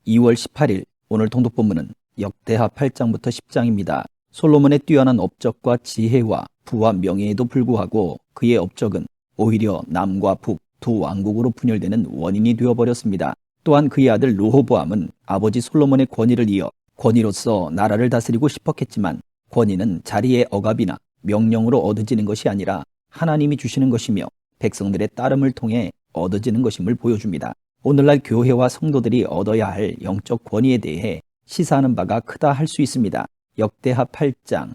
2월 18일 오늘 통독본문은 역대하 8장부터 10장입니다. 솔로몬의 뛰어난 업적과 지혜와 부와 명예에도 불구하고 그의 업적은 오히려 남과 북 두 왕국으로 분열되는 원인이 되어버렸습니다. 또한 그의 아들 르호보암은 아버지 솔로몬의 권위를 이어 권위로서 나라를 다스리고 싶었겠지만 권위는 자리의 억압이나 명령으로 얻어지는 것이 아니라 하나님이 주시는 것이며 백성들의 따름을 통해 얻어지는 것임을 보여줍니다. 오늘날 교회와 성도들이 얻어야 할 영적 권위에 대해 시사하는 바가 크다 할 수 있습니다. 역대하 8장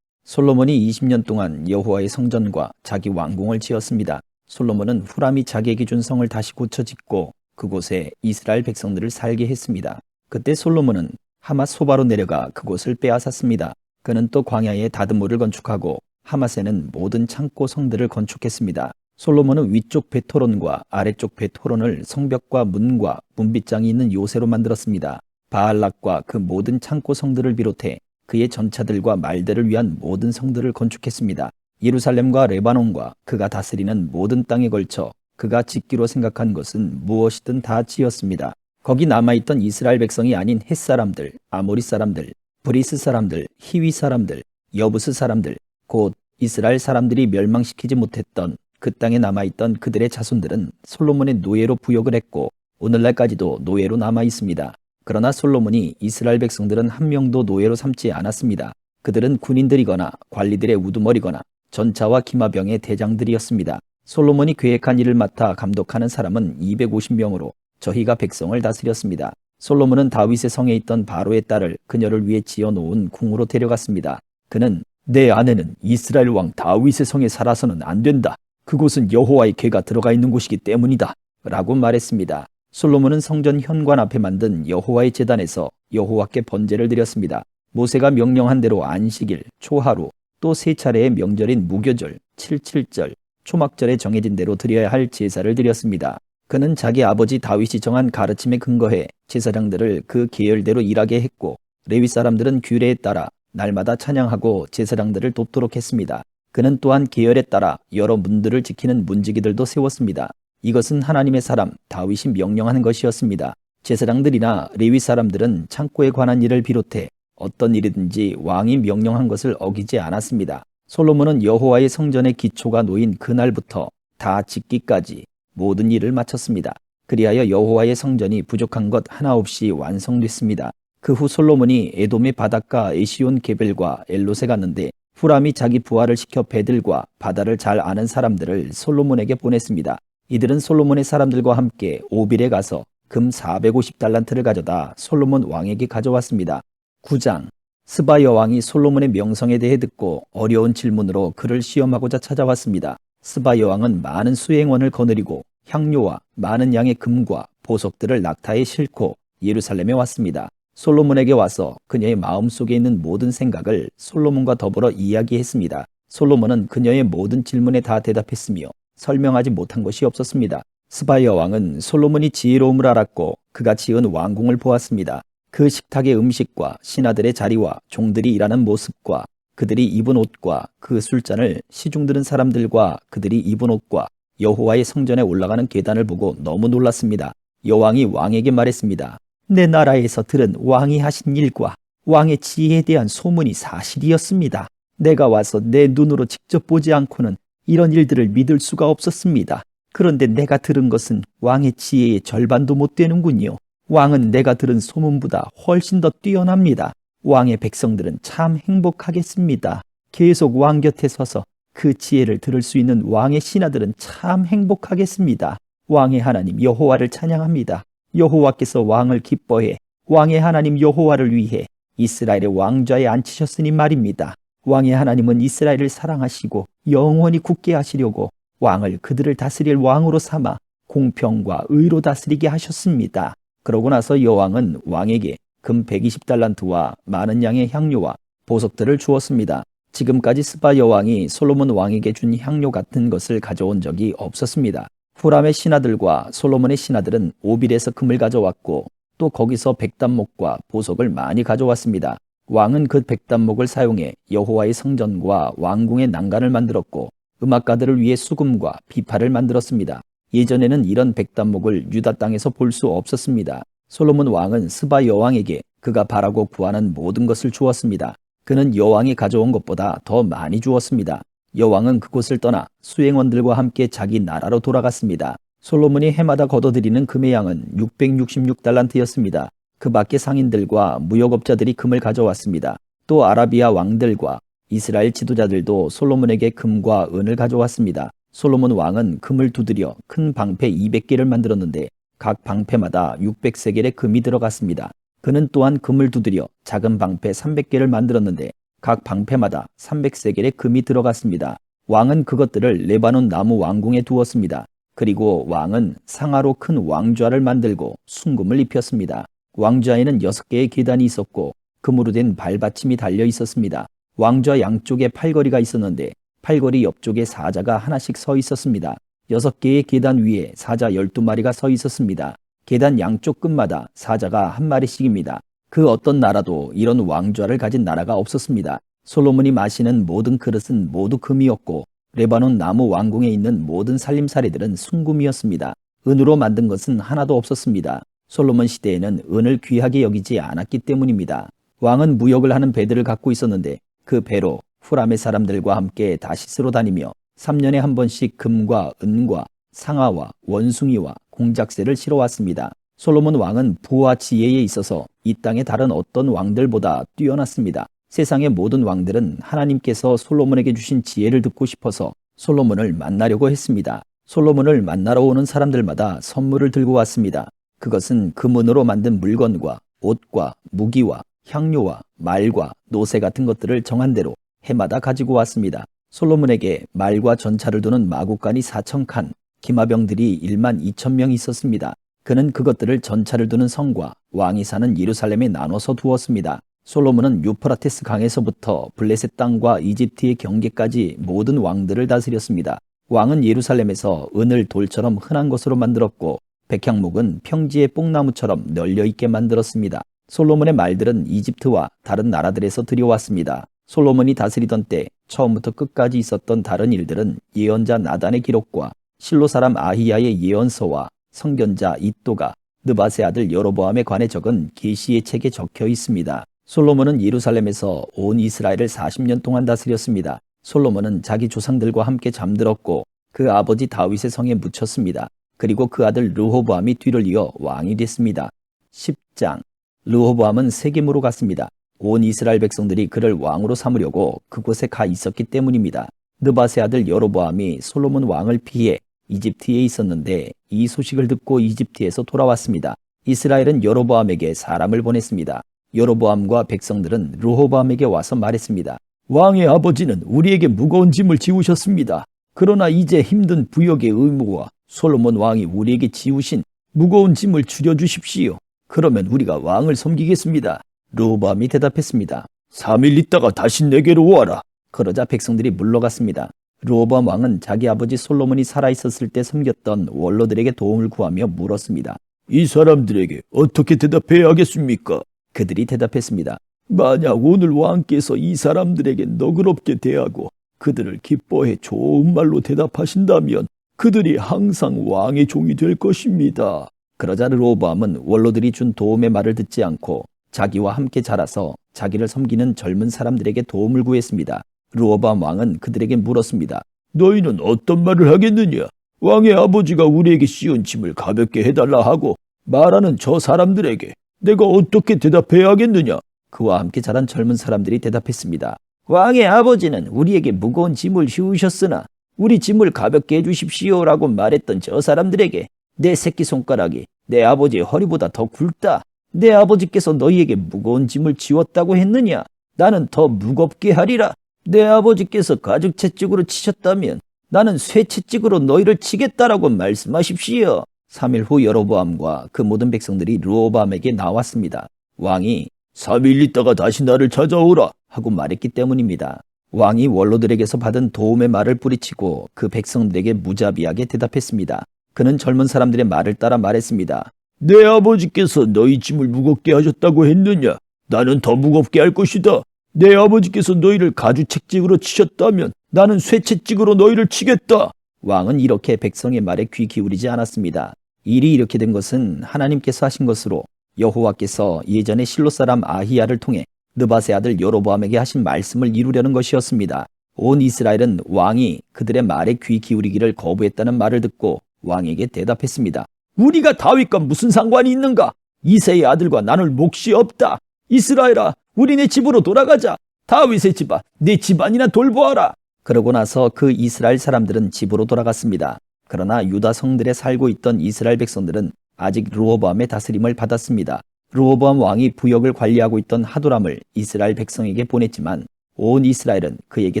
솔로몬이 20년 동안 여호와의 성전과 자기 왕궁을 지었습니다. 솔로몬은 후람이 자기에게 준 성을 다시 고쳐 짓고 그곳에 이스라엘 백성들을 살게 했습니다. 그때 솔로몬은 하맛 소바로 내려가 그곳을 빼앗았습니다. 그는 또 광야에 다듬모를 건축하고 하맛에는 모든 창고 성들을 건축했습니다. 솔로몬은 위쪽 베토론과 아래쪽 베토론을 성벽과 문과 문빗장이 있는 요새로 만들었습니다. 바알락과 그 모든 창고 성들을 비롯해 그의 전차들과 말들을 위한 모든 성들을 건축했습니다. 예루살렘과 레바논과 그가 다스리는 모든 땅에 걸쳐 그가 짓기로 생각한 것은 무엇이든 다 지었습니다. 거기 남아있던 이스라엘 백성이 아닌 헷 사람들, 아모리 사람들, 브리스 사람들, 히위 사람들, 여부스 사람들, 곧 이스라엘 사람들이 멸망시키지 못했던 그 땅에 남아있던 그들의 자손들은 솔로몬의 노예로 부역을 했고 오늘날까지도 노예로 남아있습니다. 그러나 솔로몬이 이스라엘 백성들은 한 명도 노예로 삼지 않았습니다. 그들은 군인들이거나 관리들의 우두머리거나 전차와 기마병의 대장들이었습니다. 솔로몬이 계획한 일을 맡아 감독하는 사람은 250명으로 저희가 백성을 다스렸습니다. 솔로몬은 다윗의 성에 있던 바로의 딸을 그녀를 위해 지어놓은 궁으로 데려갔습니다. 그는 내 아내는 이스라엘 왕 다윗의 성에 살아서는 안 된다. 그곳은 여호와의 궤가 들어가 있는 곳이기 때문이다. 라고 말했습니다. 솔로몬은 성전 현관 앞에 만든 여호와의 제단에서 여호와께 번제를 드렸습니다. 모세가 명령한 대로 안식일, 초하루, 또 세 차례의 명절인 무교절, 칠칠절, 초막절에 정해진 대로 드려야 할 제사를 드렸습니다. 그는 자기 아버지 다윗이 정한 가르침에 근거해 제사장들을 그 계열대로 일하게 했고 레위 사람들은 규례에 따라 날마다 찬양하고 제사장들을 돕도록 했습니다. 그는 또한 계열에 따라 여러 문들을 지키는 문지기들도 세웠습니다. 이것은 하나님의 사람 다윗이 명령하는 것이었습니다. 제사장들이나 레위 사람들은 창고에 관한 일을 비롯해 어떤 일이든지 왕이 명령한 것을 어기지 않았습니다. 솔로몬은 여호와의 성전의 기초가 놓인 그날부터 다 짓기까지 모든 일을 마쳤습니다. 그리하여 여호와의 성전이 부족한 것 하나 없이 완성됐습니다. 그 후 솔로몬이 에돔의 바닷가 에시온 게벨과 엘롯에 갔는데 후람이 자기 부하를 시켜 배들과 바다를 잘 아는 사람들을 솔로몬에게 보냈습니다. 이들은 솔로몬의 사람들과 함께 오빌에 가서 금 450달란트를 가져다 솔로몬 왕에게 가져왔습니다. 9장 스바 여왕이 솔로몬의 명성에 대해 듣고 어려운 질문으로 그를 시험하고자 찾아왔습니다. 스바 여왕은 많은 수행원을 거느리고 향료와 많은 양의 금과 보석들을 낙타에 싣고 예루살렘에 왔습니다. 솔로몬에게 와서 그녀의 마음속에 있는 모든 생각을 솔로몬과 더불어 이야기했습니다. 솔로몬은 그녀의 모든 질문에 다 대답했으며 설명하지 못한 것이 없었습니다. 스바 여왕은 솔로몬이 지혜로움을 알았고 그가 지은 왕궁을 보았습니다. 그 식탁의 음식과 신하들의 자리와 종들이 일하는 모습과 그들이 입은 옷과 그 술잔을 시중 들은 사람들과 그들이 입은 옷과 여호와의 성전에 올라가는 계단을 보고 너무 놀랐습니다. 여왕이 왕에게 말했습니다. 내 나라에서 들은 왕이 하신 일과 왕의 지혜에 대한 소문이 사실이었습니다. 내가 와서 내 눈으로 직접 보지 않고는 이런 일들을 믿을 수가 없었습니다. 그런데 내가 들은 것은 왕의 지혜의 절반도 못 되는군요. 왕은 내가 들은 소문보다 훨씬 더 뛰어납니다. 왕의 백성들은 참 행복하겠습니다. 계속 왕 곁에 서서 그 지혜를 들을 수 있는 왕의 신하들은 참 행복하겠습니다. 왕의 하나님 여호와를 찬양합니다. 여호와께서 왕을 기뻐해 왕의 하나님 여호와를 위해 이스라엘의 왕좌에 앉히셨으니 말입니다. 왕의 하나님은 이스라엘을 사랑하시고 영원히 굳게 하시려고 왕을 그들을 다스릴 왕으로 삼아 공평과 의로 다스리게 하셨습니다. 그러고 나서 여왕은 왕에게 금 120달란트와 많은 양의 향료와 보석들을 주었습니다. 지금까지 스바 여왕이 솔로몬 왕에게 준 향료 같은 것을 가져온 적이 없었습니다. 후람의 신하들과 솔로몬의 신하들은 오빌에서 금을 가져왔고 또 거기서 백단목과 보석을 많이 가져왔습니다. 왕은 그 백단목을 사용해 여호와의 성전과 왕궁의 난간을 만들었고 음악가들을 위해 수금과 비파를 만들었습니다. 예전에는 이런 백단목을 유다 땅에서 볼 수 없었습니다. 솔로몬 왕은 스바 여왕에게 그가 바라고 구하는 모든 것을 주었습니다. 그는 여왕이 가져온 것보다 더 많이 주었습니다. 여왕은 그곳을 떠나 수행원들과 함께 자기 나라로 돌아갔습니다. 솔로몬이 해마다 거둬들이는 금의 양은 666달란트였습니다. 그 밖에 상인들과 무역업자들이 금을 가져왔습니다. 또 아라비아 왕들과 이스라엘 지도자들도 솔로몬에게 금과 은을 가져왔습니다. 솔로몬 왕은 금을 두드려 큰 방패 200개를 만들었는데 각 방패마다 600세겔의 금이 들어갔습니다. 그는 또한 금을 두드려 작은 방패 300개를 만들었는데 각 방패마다 300세겔의 금이 들어갔습니다. 왕은 그것들을 레바논 나무 왕궁에 두었습니다. 그리고 왕은 상아로 큰 왕좌를 만들고 순금을 입혔습니다. 왕좌에는 6개의 계단이 있었고 금으로 된 발받침이 달려 있었습니다. 왕좌 양쪽에 팔걸이가 있었는데 팔걸이 옆쪽에 사자가 하나씩 서 있었습니다. 6개의 계단 위에 사자 12마리가 서 있었습니다. 계단 양쪽 끝마다 사자가 한 마리씩입니다. 그 어떤 나라도 이런 왕좌를 가진 나라가 없었습니다. 솔로몬이 마시는 모든 그릇은 모두 금이었고 레바논 나무 왕궁에 있는 모든 살림살이들은 순금이었습니다. 은으로 만든 것은 하나도 없었습니다. 솔로몬 시대에는 은을 귀하게 여기지 않았기 때문입니다. 왕은 무역을 하는 배들을 갖고 있었는데 그 배로 후람의 사람들과 함께 다시스로 다니며 3년에 한 번씩 금과 은과 상아와 원숭이와 공작새를 실어왔습니다. 솔로몬 왕은 부와 지혜에 있어서 이 땅의 다른 어떤 왕들보다 뛰어났습니다. 세상의 모든 왕들은 하나님께서 솔로몬에게 주신 지혜를 듣고 싶어서 솔로몬을 만나려고 했습니다. 솔로몬을 만나러 오는 사람들마다 선물을 들고 왔습니다. 그것은 금은으로 만든 물건과 옷과 무기와 향료와 말과 노새 같은 것들을 정한 대로 해마다 가지고 왔습니다. 솔로몬에게 말과 전차를 두는 마국간이 4,000칸, 기마병들이 12,000명 있었습니다. 그는 그것들을 전차를 두는 성과 왕이 사는 예루살렘에 나눠서 두었습니다. 솔로몬은 유프라테스 강에서부터 블레셋 땅과 이집트의 경계까지 모든 왕들을 다스렸습니다. 왕은 예루살렘에서 은을 돌처럼 흔한 것으로 만들었고 백향목은 평지의 뽕나무처럼 널려있게 만들었습니다. 솔로몬의 말들은 이집트와 다른 나라들에서 들여왔습니다. 솔로몬이 다스리던 때 처음부터 끝까지 있었던 다른 일들은 예언자 나단의 기록과 실로 사람 아히야의 예언서와 선견자 이또가 느밧의 아들 여로보암에 관해 적은 계시의 책에 적혀 있습니다. 솔로몬은 예루살렘에서 온 이스라엘을 40년 동안 다스렸습니다. 솔로몬은 자기 조상들과 함께 잠들었고 그 아버지 다윗의 성에 묻혔습니다. 그리고 그 아들 르호보암이 뒤를 이어 왕이 됐습니다. 10장. 르호보암은 세겜으로 갔습니다. 온 이스라엘 백성들이 그를 왕으로 삼으려고 그곳에 가 있었기 때문입니다. 느밧의 아들 여로보암이 솔로몬 왕을 피해 이집트에 있었는데 이 소식을 듣고 이집트에서 돌아왔습니다. 이스라엘은 여로보암에게 사람을 보냈습니다. 여로보암과 백성들은 르호보암에게 와서 말했습니다. 왕의 아버지는 우리에게 무거운 짐을 지우셨습니다. 그러나 이제 힘든 부역의 의무와 솔로몬 왕이 우리에게 지우신 무거운 짐을 줄여주십시오. 그러면 우리가 왕을 섬기겠습니다. 르호보암이 대답했습니다. 3일 있다가 다시 내게로 와라. 그러자 백성들이 물러갔습니다. 르호보암 왕은 자기 아버지 솔로몬이 살아있었을 때 섬겼던 원로들에게 도움을 구하며 물었습니다. 이 사람들에게 어떻게 대답해야 하겠습니까? 그들이 대답했습니다. 만약 오늘 왕께서 이 사람들에게 너그럽게 대하고 그들을 기뻐해 좋은 말로 대답하신다면 그들이 항상 왕의 종이 될 것입니다. 그러자 르호보암은 원로들이 준 도움의 말을 듣지 않고 자기와 함께 자라서 자기를 섬기는 젊은 사람들에게 도움을 구했습니다. 르호보암 왕은 그들에게 물었습니다. 너희는 어떤 말을 하겠느냐? 왕의 아버지가 우리에게 씌운 짐을 가볍게 해달라 하고 말하는 저 사람들에게 내가 어떻게 대답해야 하겠느냐? 그와 함께 자란 젊은 사람들이 대답했습니다. 왕의 아버지는 우리에게 무거운 짐을 씌우셨으나 우리 짐을 가볍게 해주십시오라고 말했던 저 사람들에게 내 새끼손가락이 내 아버지의 허리보다 더 굵다. 내 아버지께서 너희에게 무거운 짐을 지웠다고 했느냐? 나는 더 무겁게 하리라. 내 아버지께서 가죽 채찍으로 치셨다면 나는 쇠 채찍으로 너희를 치겠다라고 말씀하십시오. 3일 후 여로보암과 그 모든 백성들이 르호보암에게 나왔습니다. 왕이 3일 있다가 다시 나를 찾아오라 하고 말했기 때문입니다. 왕이 원로들에게서 받은 도움의 말을 뿌리치고 그 백성들에게 무자비하게 대답했습니다. 그는 젊은 사람들의 말을 따라 말했습니다. 내 아버지께서 너희 짐을 무겁게 하셨다고 했느냐? 나는 더 무겁게 할 것이다. 내 아버지께서 너희를 가죽 채찍으로 치셨다면 나는 쇠 채찍으로 너희를 치겠다. 왕은 이렇게 백성의 말에 귀 기울이지 않았습니다. 일이 이렇게 된 것은 하나님께서 하신 것으로 여호와께서 예전에 실로 사람 아히야를 통해 느밧의 아들 여로보암에게 하신 말씀을 이루려는 것이었습니다. 온 이스라엘은 왕이 그들의 말에 귀 기울이기를 거부했다는 말을 듣고 왕에게 대답했습니다. 우리가 다윗과 무슨 상관이 있는가? 이새의 아들과 나눌 몫이 없다. 이스라엘아, 우리네 집으로 돌아가자. 다윗의 집아, 내 집안이나 돌보아라. 그러고 나서 그 이스라엘 사람들은 집으로 돌아갔습니다. 그러나 유다 성들에 살고 있던 이스라엘 백성들은 아직 르호보암의 다스림을 받았습니다. 르호보암 왕이 부역을 관리하고 있던 하도람을 이스라엘 백성에게 보냈지만 온 이스라엘은 그에게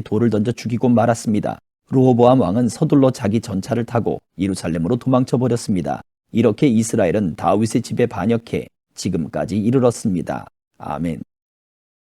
돌을 던져 죽이고 말았습니다. 르호보암 왕은 서둘러 자기 전차를 타고 예루살렘으로 도망쳐 버렸습니다. 이렇게 이스라엘은 다윗의 집에 반역해 지금까지 이르렀습니다. 아멘.